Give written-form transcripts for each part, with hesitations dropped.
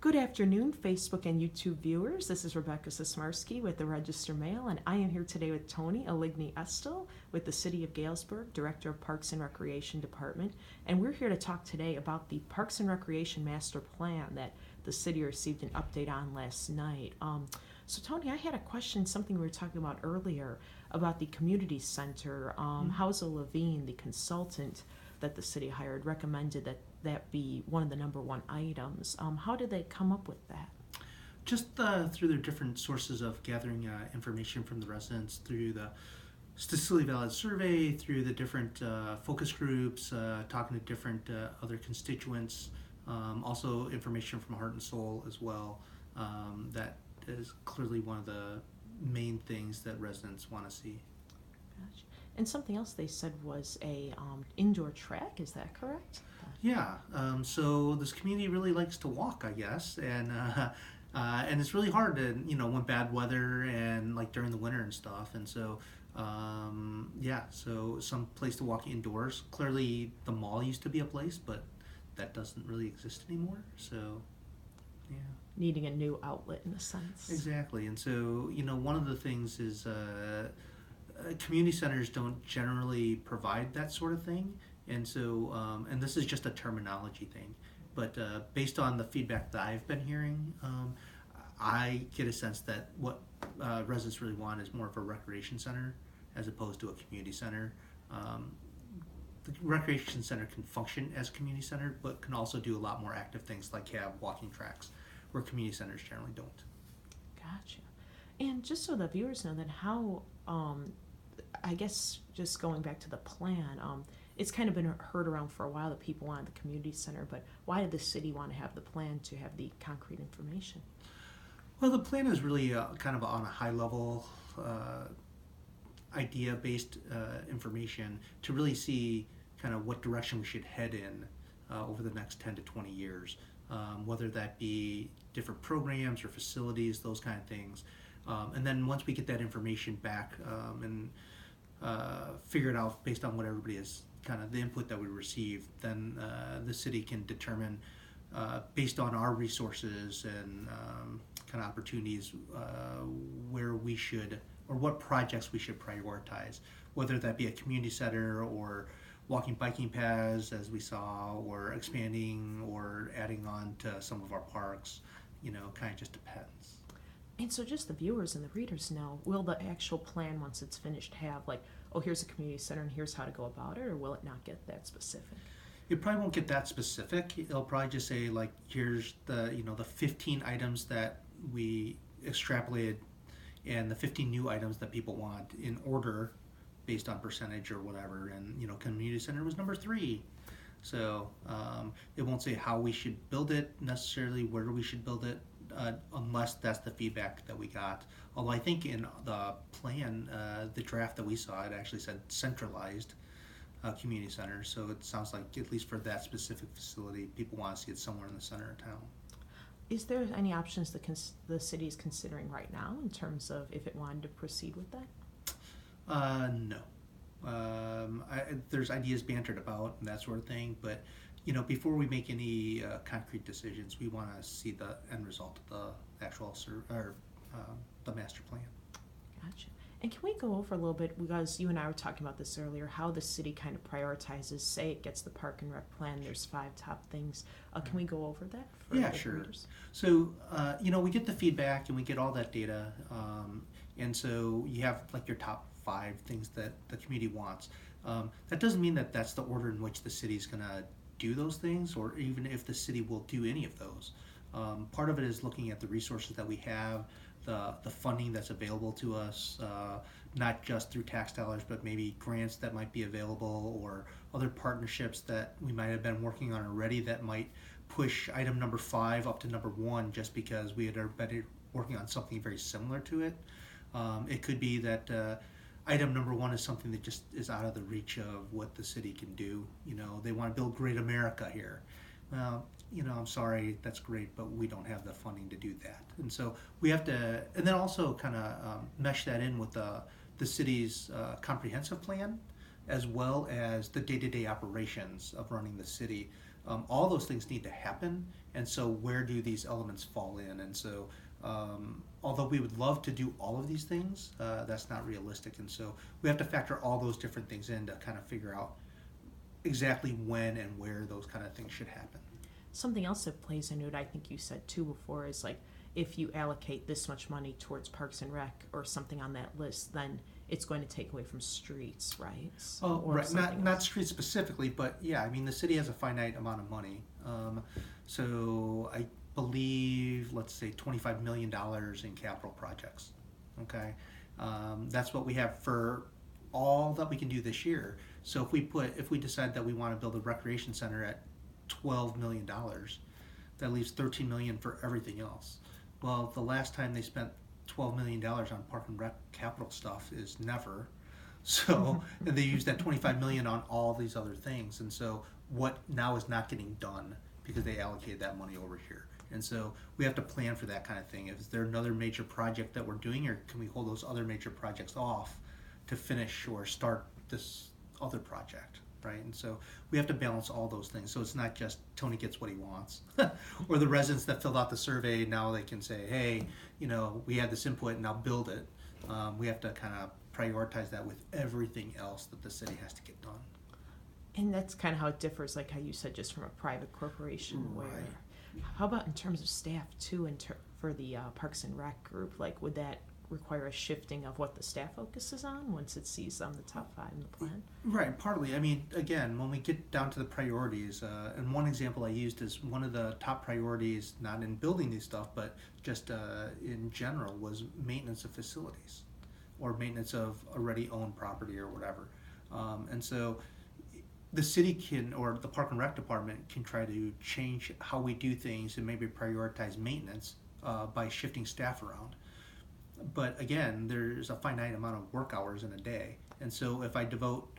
Good afternoon, Facebook and YouTube viewers. This is Rebecca Sosmarski with the Register Mail, and I am here today with Tony Oligney-Estill with the City of Galesburg, Director of Parks and Recreation Department. And we're here to talk today about the Parks and Recreation Master Plan that the city received an update on last night. So Tony, I had a question, something we were talking about earlier, about the community center. Housel Levine, the consultant that the city hired, recommended that that be one of the number one items. How did they come up with that? Just through their different sources of gathering information from the residents, through the statistically valid survey, through the different focus groups, talking to different other constituents, also information from Heart and Soul as well. That is clearly one of the main things that residents want to see. Gotcha. And something else they said was a indoor track. Is that correct? Yeah. So this community really likes to walk, I guess, and it's really hard to, when bad weather and like during the winter and stuff. And so, so some place to walk indoors. Clearly, the mall used to be a place, but that doesn't really exist anymore. So, yeah. Needing a new outlet in a sense. Exactly. And so, one of the things is community centers don't generally provide that sort of thing. And so, and this is just a terminology thing, but based on the feedback that I've been hearing, I get a sense that what residents really want is more of a recreation center as opposed to a community center. The recreation center can function as a community center, but can also do a lot more active things like have walking tracks, where community centers generally don't. Gotcha. And just so the viewers know then how, I guess just going back to the plan, it's kind of been heard around for a while that people wanted the community center, but why did the city want to have the plan to have the concrete information? Well, the plan is really kind of on a high level idea-based information to really see kind of what direction we should head in over the next 10 to 20 years, whether that be different programs or facilities, those kind of things. And then once we get that information back and figure it out based on what everybody is, kind of the input that we receive, then the city can determine based on our resources and kind of opportunities where we should, or what projects we should prioritize, whether that be a community center or walking biking paths as we saw, or expanding or adding on to some of our parks, kind of just depends. And so just the viewers and the readers know, will the actual plan, once it's finished, have like, oh, here's a community center and here's how to go about it, or will it not get that specific? It probably won't get that specific. It'll probably just say like, here's the, the 15 items that we extrapolated and the 15 new items that people want in order based on percentage or whatever. And, community center was number 3. So it won't say how we should build it necessarily, where we should build it, unless that's the feedback that we got. Although I think in the plan, the draft that we saw, it actually said centralized community center. So it sounds like, at least for that specific facility, people want to see it somewhere in the center of town. Is there any options the city is considering right now in terms of if it wanted to proceed with that? No. There's ideas bantered about and that sort of thing, but before we make any concrete decisions, we want to see the end result of the actual the master plan. Gotcha. And can we go over a little bit, because you and I were talking about this earlier, how the city kind of prioritizes, say it gets the park and rec plan, there's 5 top things. Can we go over that for Yeah, the sure. readers? So, we get the feedback and we get all that data, and so you have like your top 5 things that the community wants. That doesn't mean that that's the order in which the city's going to do those things, or even if the city will do any of those. Part of it is looking at the resources that we have, the funding that's available to us, not just through tax dollars, but maybe grants that might be available, or other partnerships that we might have been working on already that might push item number 5 up to number 1 just because we had been working on something very similar to it. It could be that item number 1 is something that just is out of the reach of what the city can do. They want to build Great America here. Well, I'm sorry, that's great, but we don't have the funding to do that. And so we have to, and then also kind of mesh that in with the city's comprehensive plan, as well as the day-to-day operations of running the city. All those things need to happen, and so where do these elements fall in? And so although we would love to do all of these things, that's not realistic, and so we have to factor all those different things in to kind of figure out exactly when and where those kind of things should happen. Something else that plays into it, I think you said too before, is like if you allocate this much money towards Parks and Rec or something on that list, then it's going to take away from streets, right? Oh, Or right. something Not else. streets specifically, but yeah, I mean, the city has a finite amount of money. So I believe, let's say, $25 million in capital projects. Okay. That's what we have for all that we can do this year. So if we decide that we want to build a recreation center at $12 million, that leaves $13 million for everything else. Well, the last time they spent $12 million on park and rec capital stuff is never. So, and they used that $25 million on all these other things. And so what now is not getting done because they allocated that money over here. And so we have to plan for that kind of thing. Is there another major project that we're doing, or can we hold those other major projects off to finish or start this other project, right? And so we have to balance all those things. So it's not just Tony gets what he wants, or the residents that filled out the survey, now they can say, hey, we had this input, now build it. We have to kind of prioritize that with everything else that the city has to get done. And that's kind of how it differs, like how you said, just from a private corporation. Right. Where, how about in terms of staff too, for the Parks and Rec group? Like, would that require a shifting of what the staff focuses on once it sees the top 5 in the plan? Right, partly. I mean, again, when we get down to the priorities, and one example I used is one of the top priorities, not in building these stuff, but just in general, was maintenance of facilities or maintenance of already owned property or whatever. And so the city can, or the Park and Rec department can try to change how we do things and maybe prioritize maintenance by shifting staff around. But again, there's a finite amount of work hours in a day. And so if I devote,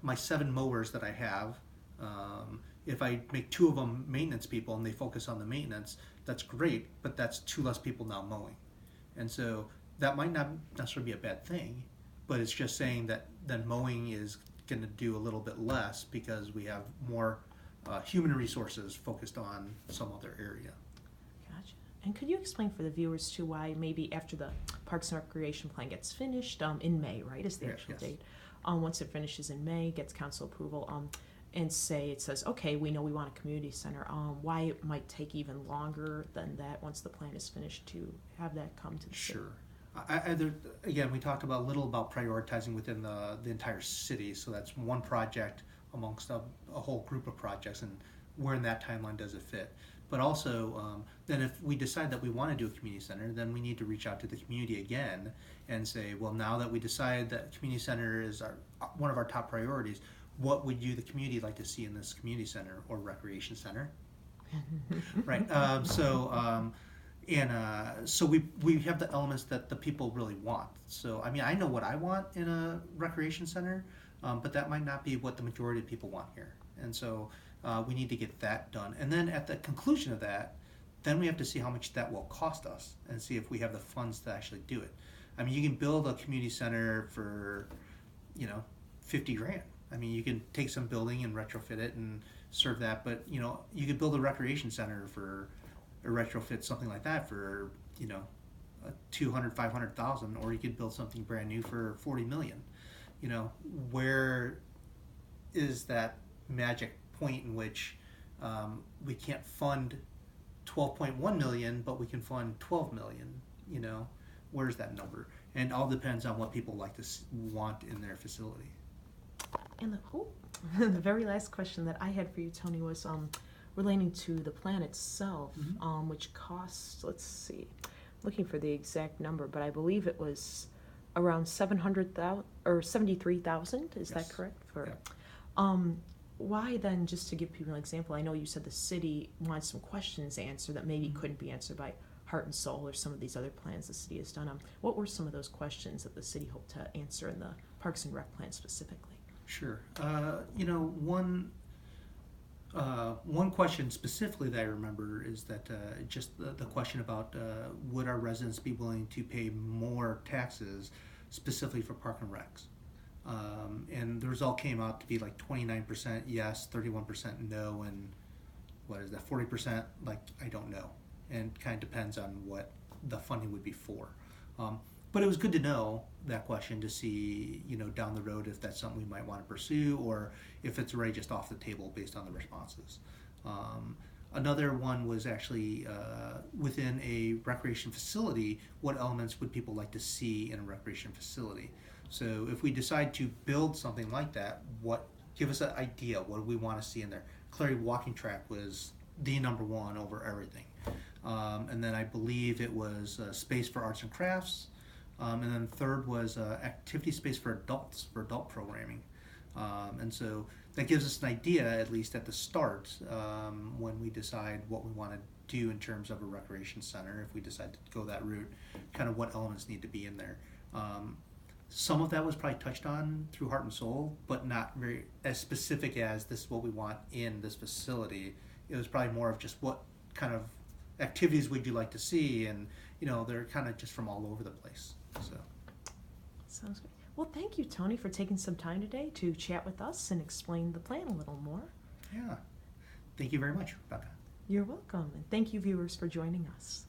my 7 mowers that I have, if I make 2 of them maintenance people and they focus on the maintenance, that's great, but that's 2 less people now mowing. And so that might not necessarily be a bad thing, but it's just saying that then mowing is going to do a little bit less because we have more human resources focused on some other area. Gotcha. And could you explain for the viewers too why maybe after the Parks and Recreation Plan gets finished in May, right, is the actual Yes. date? Once it finishes in May, gets council approval, and say it says, okay, we know we want a community center, why it might take even longer than that once the plan is finished to have that come to the city? Sure. Again, we talked a little about prioritizing within the entire city, so that's one project amongst a whole group of projects, and where in that timeline does it fit? But also, then if we decide that we want to do a community center, then we need to reach out to the community again and say, well, now that we decide that community center is one of our top priorities, what would you, the community, like to see in this community center or recreation center? Right. So we have the elements that the people really want. So I mean, I know what I want in a recreation center, but that might not be what the majority of people want here. And so we need to get that done. And then at the conclusion of that, then we have to see how much that will cost us and see if we have the funds to actually do it. I mean, you can build a community center for, $50,000. I mean, you can take some building and retrofit it and serve that, but you could build a recreation center for or retrofit something like that for $200,000-$500,000, or you could build something brand new for $40 million. Where is that magic point in which we can't fund 12.1 million, but we can fund 12 million? Where's that number? And it all depends on what people like to want in their facility. And the very last question that I had for you, Tony, was relating to the plan itself, which costs, let's see, looking for the exact number, but I believe it was around 700,000 or 73,000. Is that correct? Why then, just to give people an example, I know you said the city wants some questions answered that maybe couldn't be answered by Heart and Soul or some of these other plans the city has done. What were some of those questions that the city hoped to answer in the Parks and Rec plan specifically? Sure. One question specifically that I remember is that just the question about would our residents be willing to pay more taxes specifically for park and recs? And the result came out to be like 29% yes, 31% no, and what is that, 40% like I don't know, and kind of depends on what the funding would be for. But it was good to know that question to see, down the road if that's something we might want to pursue or if it's already just off the table based on the responses. Another one was actually within a recreation facility, what elements would people like to see in a recreation facility? So if we decide to build something like that, give us an idea, what do we want to see in there? Clearly walking track was the number one over everything. And then I believe it was space for arts and crafts. And then third was activity space for adults, for adult programming. And so that gives us an idea, at least at the start, when we decide what we want to do in terms of a recreation center, if we decide to go that route, kind of what elements need to be in there. Some of that was probably touched on through Heart and Soul, but not very as specific as this is what we want in this facility. It was probably more of just what kind of activities would you like to see, and they're kind of just from all over the place. So Sounds good. Well, thank you, Tony, for taking some time today to chat with us and explain the plan a little more. yeah, thank you very much, Rebecca. You're welcome, and thank you, viewers, for joining us.